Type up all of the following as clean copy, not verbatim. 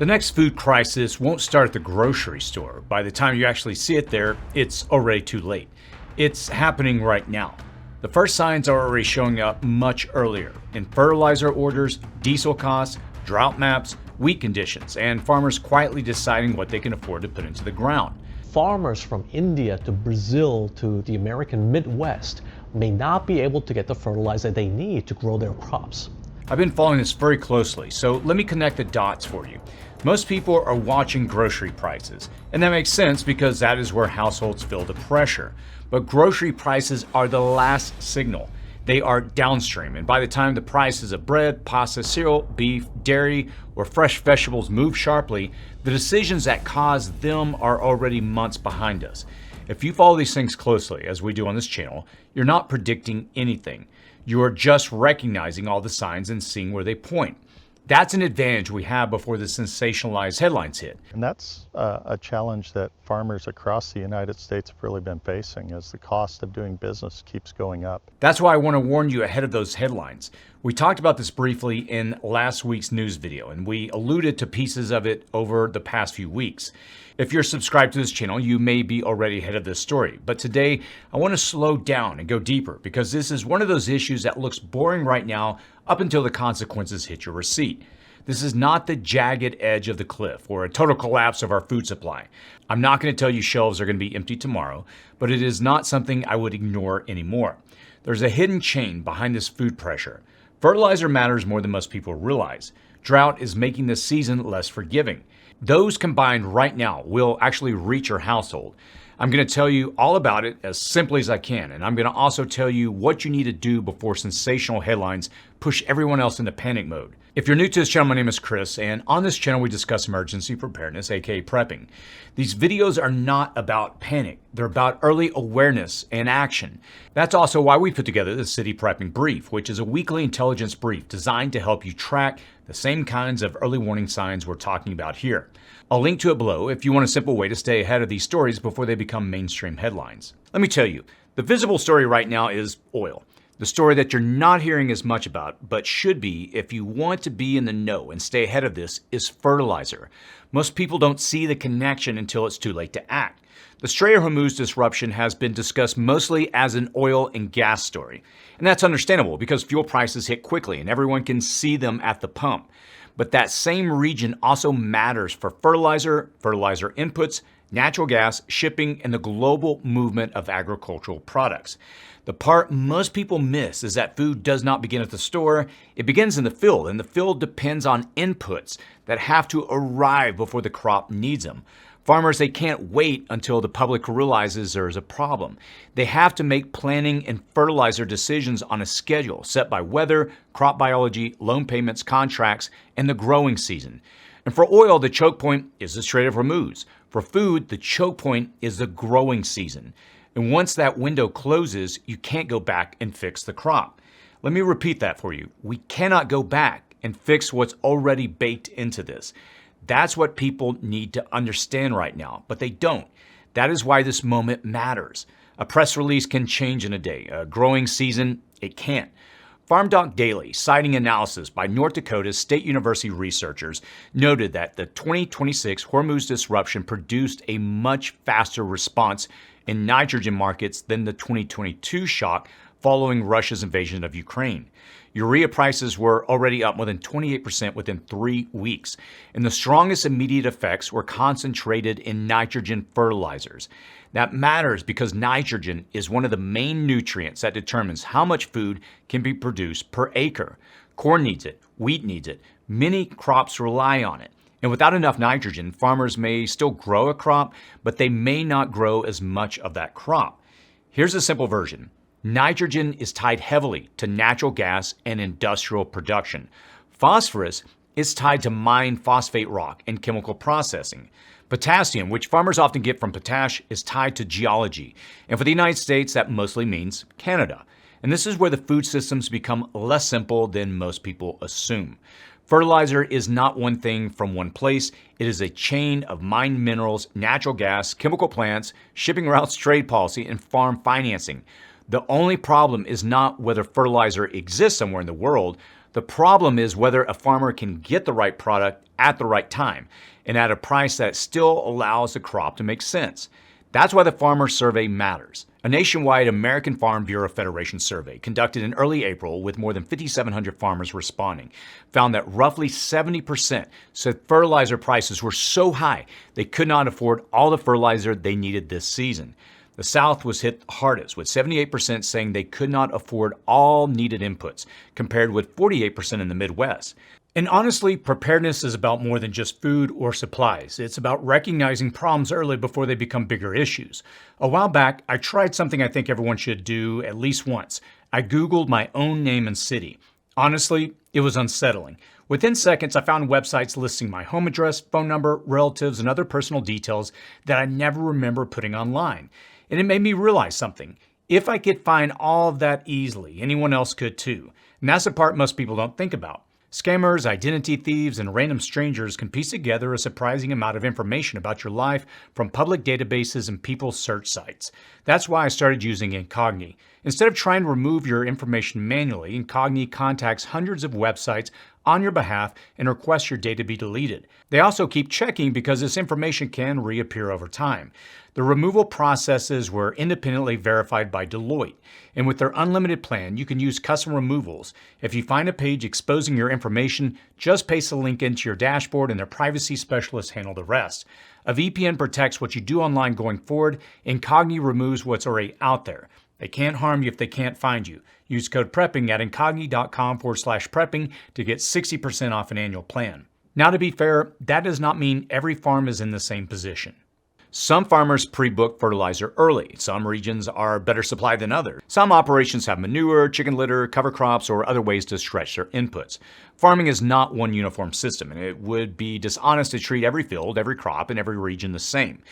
The next food crisis won't start at the grocery store. By the time you actually see it there, it's already too late. It's happening right now. The first signs are already showing up much earlier in fertilizer orders, diesel costs, drought maps, wheat conditions, and farmers quietly deciding what they can afford to put into the ground. Farmers from India to Brazil to the American Midwest may not be able to get the fertilizer they need to grow their crops. I've been following this very closely, so let me connect the dots for you. Most people are watching grocery prices, and that makes sense because that is where households feel the pressure. But grocery prices are the last signal. They are downstream, and by the time the prices of bread, pasta, cereal, beef, dairy, or fresh vegetables move sharply, the decisions that cause them are already months behind us. If you follow these things closely, as we do on this channel, you're not predicting anything. You are just recognizing all the signs and seeing where they point. That's an advantage we have before the sensationalized headlines hit. And that's a challenge that farmers across the United States have really been facing as the cost of doing business keeps going up. That's why I want to warn you ahead of those headlines. We talked about this briefly in last week's news video, and we alluded to pieces of it over the past few weeks. If you're subscribed to this channel, you may be already ahead of this story. But today, I want to slow down and go deeper because this is one of those issues that looks boring right now up until the consequences hit your receipt. This is not the jagged edge of the cliff or a total collapse of our food supply. I'm not going to tell you shelves are going to be empty tomorrow, but it is not something I would ignore anymore. There's a hidden chain behind this food pressure. Fertilizer matters more than most people realize. Drought is making this season less forgiving. Those combined right now will actually reach your household. I'm going to tell you all about it as simply as I can, and I'm going to also tell you what you need to do before sensational headlines push everyone else into panic mode. If you're new to this channel, my name is Chris, and on this channel we discuss emergency preparedness, aka prepping. These videos are not about panic. They're about early awareness and action. That's also why we put together the City Prepping Brief, which is a weekly intelligence brief designed to help you track the same kinds of early warning signs we're talking about here. I'll link to it below if you want a simple way to stay ahead of these stories before they become mainstream headlines. Let me tell you, the visible story right now is oil. The story that you're not hearing as much about, but should be if you want to be in the know and stay ahead of this, is fertilizer. Most people don't see the connection until it's too late to act. The Strait of Hormuz disruption has been discussed mostly as an oil and gas story. And that's understandable because fuel prices hit quickly and everyone can see them at the pump. But that same region also matters for fertilizer inputs, natural gas, shipping, and the global movement of agricultural products. The part most people miss is that food does not begin at the store. It begins in the field, and the field depends on inputs that have to arrive before the crop needs them. Farmers, they can't wait until the public realizes there is a problem. They have to make planning and fertilizer decisions on a schedule set by weather, crop biology, loan payments, contracts, and the growing season. And for oil, the choke point is the Strait of Hormuz. For food, the choke point is the growing season. And once that window closes, you can't go back and fix the crop. Let me repeat that for you. We cannot go back and fix what's already baked into this. That's what people need to understand right now, but they don't. That is why this moment matters. A press release can change in a day. A growing season, it can't. FarmDoc Daily, citing analysis by North Dakota State University researchers, noted that the 2026 Hormuz disruption produced a much faster response in nitrogen markets than the 2022 shock following Russia's invasion of Ukraine. Urea prices were already up more than 28% within 3 weeks, and the strongest immediate effects were concentrated in nitrogen fertilizers. That matters because nitrogen is one of the main nutrients that determines how much food can be produced per acre. Corn needs it, wheat needs it, many crops rely on it. And without enough nitrogen, farmers may still grow a crop, but they may not grow as much of that crop. Here's a simple version. Nitrogen is tied heavily to natural gas and industrial production. Phosphorus is tied to mined phosphate rock and chemical processing. Potassium, which farmers often get from potash, is tied to geology. And for the United States, that mostly means Canada. And this is where the food systems become less simple than most people assume. Fertilizer is not one thing from one place. It is a chain of mined minerals, natural gas, chemical plants, shipping routes, trade policy, and farm financing. The only problem is not whether fertilizer exists somewhere in the world. The problem is whether a farmer can get the right product at the right time and at a price that still allows the crop to make sense. That's why the Farmer Survey matters. A nationwide American Farm Bureau Federation survey conducted in early April with more than 5,700 farmers responding found that roughly 70% said fertilizer prices were so high they could not afford all the fertilizer they needed this season. The South was hit hardest, with 78% saying they could not afford all needed inputs, compared with 48% in the Midwest. And honestly, preparedness is about more than just food or supplies. It's about recognizing problems early before they become bigger issues. A while back, I tried something I think everyone should do at least once. I Googled my own name and city. Honestly, it was unsettling. Within seconds, I found websites listing my home address, phone number, relatives, and other personal details that I never remember putting online. And it made me realize something. If I could find all of that easily, anyone else could too. And that's the part most people don't think about. Scammers, identity thieves, and random strangers can piece together a surprising amount of information about your life from public databases and people's search sites. That's why I started using Incogni. Instead of trying to remove your information manually, Incogni contacts hundreds of websites on your behalf and requests your data be deleted. They also keep checking because this information can reappear over time. The removal processes were independently verified by Deloitte, and with their unlimited plan, you can use custom removals. If you find a page exposing your information, just paste a link into your dashboard and their privacy specialists handle the rest. A VPN protects what you do online going forward. Incogni removes what's already out there. They can't harm you if they can't find you. Use code PREPPING at incogni.com/prepping to get 60% off an annual plan. Now, to be fair, that does not mean every farm is in the same position. Some farmers pre-book fertilizer early. Some regions are better supplied than others. Some operations have manure, chicken litter, cover crops, or other ways to stretch their inputs. Farming is not one uniform system, and it would be dishonest to treat every field, every crop, and every region the same.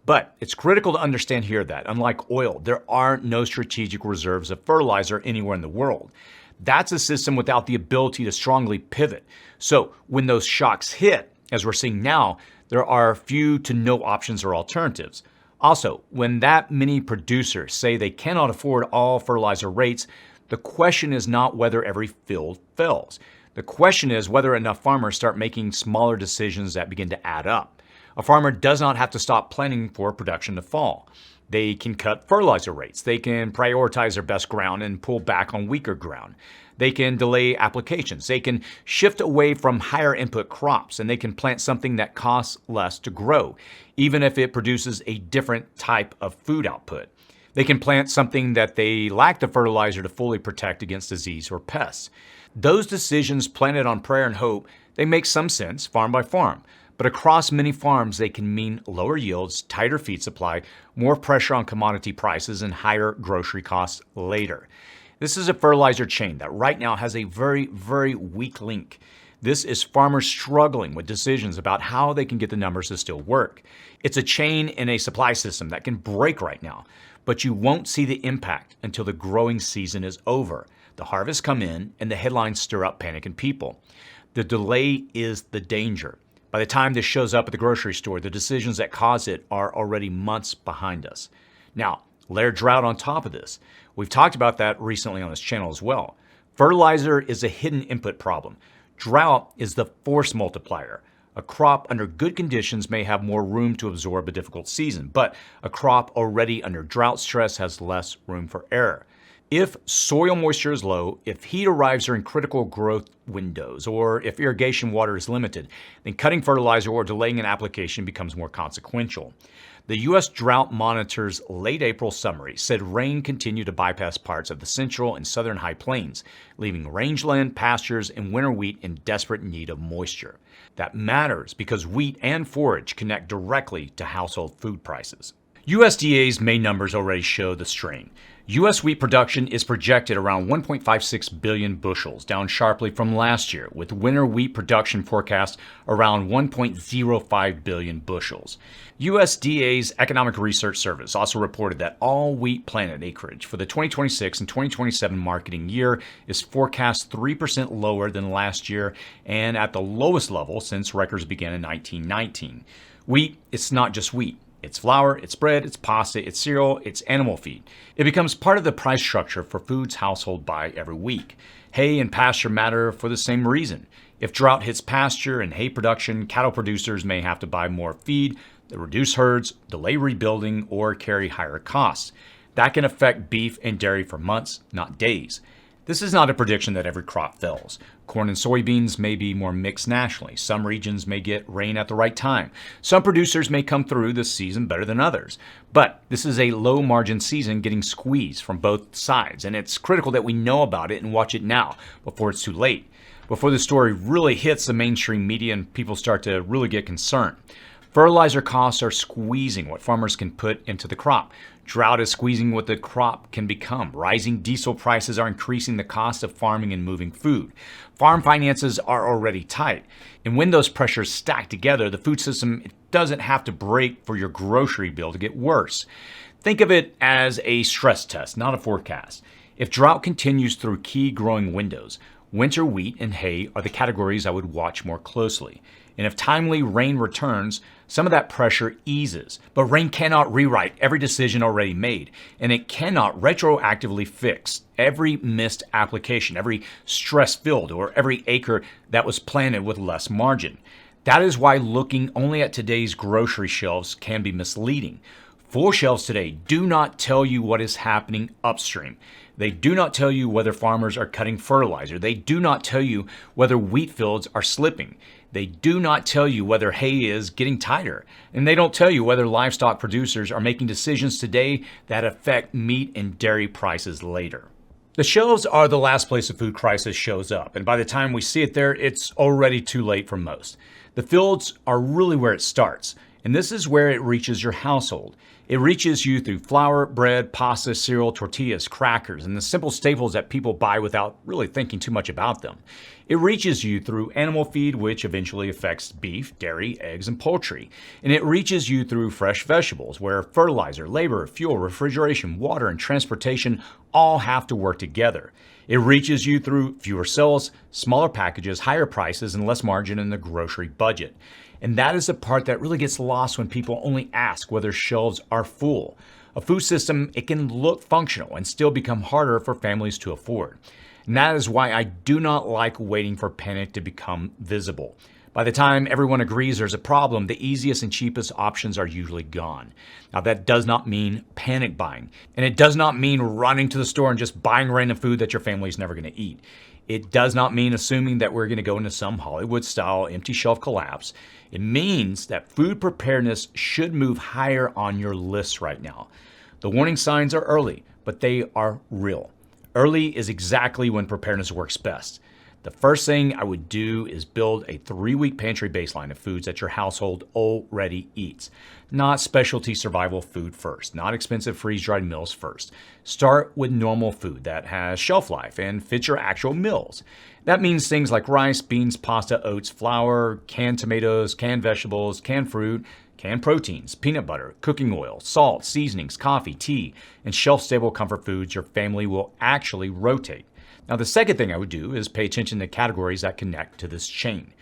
But it's critical to understand here that, unlike oil, there are no strategic reserves of fertilizer anywhere in the world. That's a system without the ability to strongly pivot. So when those shocks hit, as we're seeing now, there are few to no options or alternatives. Also, when that many producers say they cannot afford all fertilizer rates, the question is not whether every field fails. The question is whether enough farmers start making smaller decisions that begin to add up. A farmer does not have to stop planning for production to fall. They can cut fertilizer rates. They can prioritize their best ground and pull back on weaker ground. They can delay applications. They can shift away from higher input crops, and they can plant something that costs less to grow, even if it produces a different type of food output. They can plant something that they lack the fertilizer to fully protect against disease or pests. Those decisions planted on prayer and hope, they make some sense farm by farm. But across many farms, they can mean lower yields, tighter feed supply, more pressure on commodity prices, and higher grocery costs later. This is a fertilizer chain that right now has a very, very weak link. This is farmers struggling with decisions about how they can get the numbers to still work. It's a chain in a supply system that can break right now, but you won't see the impact until the growing season is over. The harvests come in and the headlines stir up panic in people. The delay is the danger. By the time this shows up at the grocery store, the decisions that cause it are already months behind us. Now, layer drought on top of this. We've talked about that recently on this channel as well. Fertilizer is a hidden input problem. Drought is the force multiplier. A crop under good conditions may have more room to absorb a difficult season, but a crop already under drought stress has less room for error. If soil moisture is low, if heat arrives during critical growth windows, or if irrigation water is limited, then cutting fertilizer or delaying an application becomes more consequential. The U.S. Drought Monitor's late April summary said rain continued to bypass parts of the central and southern high plains, leaving rangeland, pastures, and winter wheat in desperate need of moisture. That matters because wheat and forage connect directly to household food prices. USDA's May numbers already show the strain. U.S. wheat production is projected around 1.56 billion bushels, down sharply from last year, with winter wheat production forecast around 1.05 billion bushels. USDA's Economic Research Service also reported that all wheat planted acreage for the 2026 and 2027 marketing year is forecast 3% lower than last year and at the lowest level since records began in 1919. Wheat, it's not just wheat. It's flour, it's bread, it's pasta, it's cereal, it's animal feed. It becomes part of the price structure for foods households buy every week. Hay and pasture matter for the same reason. If drought hits pasture and hay production, cattle producers may have to buy more feed, reduce herds, delay rebuilding, or carry higher costs. That can affect beef and dairy for months, not days. This is not a prediction that every crop fails. Corn and soybeans may be more mixed nationally. Some regions may get rain at the right time. Some producers may come through this season better than others. But this is a low margin season getting squeezed from both sides, and it's critical that we know about it and watch it now before it's too late, before the story really hits the mainstream media and people start to really get concerned. Fertilizer costs are squeezing what farmers can put into the crop. Drought is squeezing what the crop can become. Rising diesel prices are increasing the cost of farming and moving food. Farm finances are already tight. And when those pressures stack together, the food system doesn't have to break for your grocery bill to get worse. Think of it as a stress test, not a forecast. If drought continues through key growing windows, winter wheat and hay are the categories I would watch more closely. And if timely rain returns, some of that pressure eases. But rain cannot rewrite every decision already made, and it cannot retroactively fix every missed application, every stress filled, or every acre that was planted with less margin. That is why looking only at today's grocery shelves can be misleading. Full shelves today do not tell you what is happening upstream. They do not tell you whether farmers are cutting fertilizer. They do not tell you whether wheat fields are slipping. They do not tell you whether hay is getting tighter. And they don't tell you whether livestock producers are making decisions today that affect meat and dairy prices later. The shelves are the last place a food crisis shows up, and by the time we see it there, it's already too late for most. The fields are really where it starts, and this is where it reaches your household. It reaches you through flour, bread, pasta, cereal, tortillas, crackers, and the simple staples that people buy without really thinking too much about them. It reaches you through animal feed, which eventually affects beef, dairy, eggs, and poultry. And it reaches you through fresh vegetables, where fertilizer, labor, fuel, refrigeration, water, and transportation all have to work together. It reaches you through fewer sales, smaller packages, higher prices, and less margin in the grocery budget. And that is the part that really gets lost when people only ask whether shelves are full. A food system, it can look functional and still become harder for families to afford. And that is why I do not like waiting for panic to become visible. By the time everyone agrees there's a problem, the easiest and cheapest options are usually gone. Now, that does not mean panic buying, and it does not mean running to the store and just buying random food that your family is never going to eat. It does not mean assuming that we're going to go into some Hollywood-style empty shelf collapse. It means that food preparedness should move higher on your list right now. The warning signs are early, but they are real. Early is exactly when preparedness works best. The first thing I would do is build a 3-week pantry baseline of foods that your household already eats. Not specialty survival food first, not expensive freeze-dried meals first. Start with normal food that has shelf life and fits your actual meals. That means things like rice, beans, pasta, oats, flour, canned tomatoes, canned vegetables, canned fruit, canned proteins, peanut butter, cooking oil, salt, seasonings, coffee, tea, and shelf-stable comfort foods your family will actually rotate. Now, the second thing I would do is pay attention to categories that connect to this chain.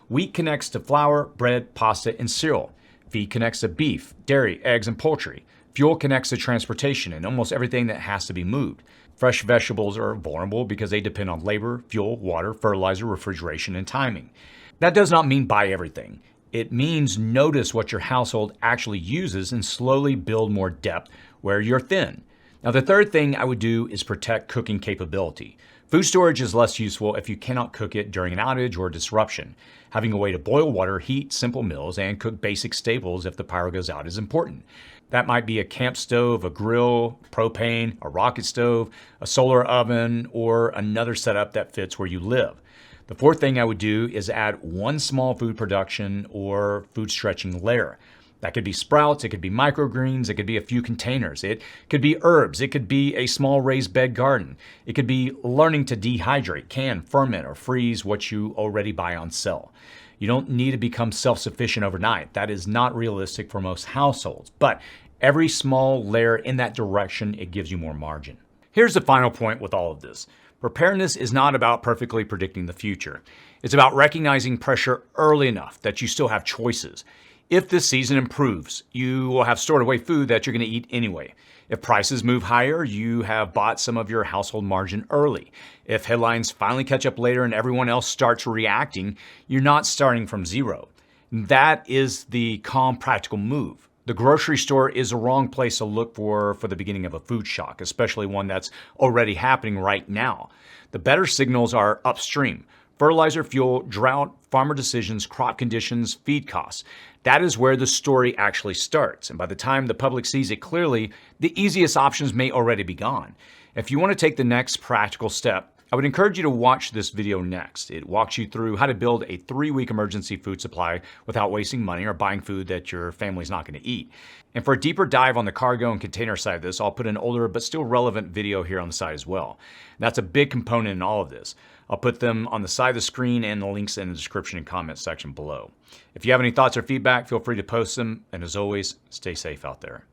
Wheat connects to flour, bread, pasta, and cereal. Feed connects to beef, dairy, eggs, and poultry. Fuel connects to transportation and almost everything that has to be moved. Fresh vegetables are vulnerable because they depend on labor, fuel, water, fertilizer, refrigeration, and timing. That does not mean buy everything. It means notice what your household actually uses and slowly build more depth where you're thin. Now, the third thing I would do is protect cooking capability. Food storage is less useful if you cannot cook it during an outage or disruption. Having a way to boil water, heat simple meals, and cook basic staples if the power goes out is important. That might be a camp stove, a grill, propane, a rocket stove, a solar oven, or another setup that fits where you live. The fourth thing I would do is add one small food production or food stretching layer. That could be sprouts, it could be microgreens, it could be a few containers, it could be herbs, it could be a small raised bed garden, it could be learning to dehydrate, can, ferment, or freeze what you already buy on sale. You don't need to become self-sufficient overnight. That is not realistic for most households, but every small layer in that direction, it gives you more margin. Here's the final point with all of this. Preparedness is not about perfectly predicting the future. It's about recognizing pressure early enough that you still have choices. If this season improves, you will have stored away food that you're going to eat anyway. If prices move higher, you have bought some of your household margin early. If headlines finally catch up later and everyone else starts reacting, you're not starting from zero. That is the calm, practical move. The grocery store is the wrong place to look for the beginning of a food shock, especially one that's already happening right now. The better signals are upstream: fertilizer, fuel, drought, farmer decisions, crop conditions, feed costs. That is where the story actually starts. And by the time the public sees it clearly, the easiest options may already be gone. If you want to take the next practical step, I would encourage you to watch this video next. It walks you through how to build a 3-week emergency food supply without wasting money or buying food that your family's not going to eat. And for a deeper dive on the cargo and container side of this, I'll put an older but still relevant video here on the side as well. That's a big component in all of this. I'll put them on the side of the screen and the links in the description and comments section below. If you have any thoughts or feedback, feel free to post them. And as always, stay safe out there.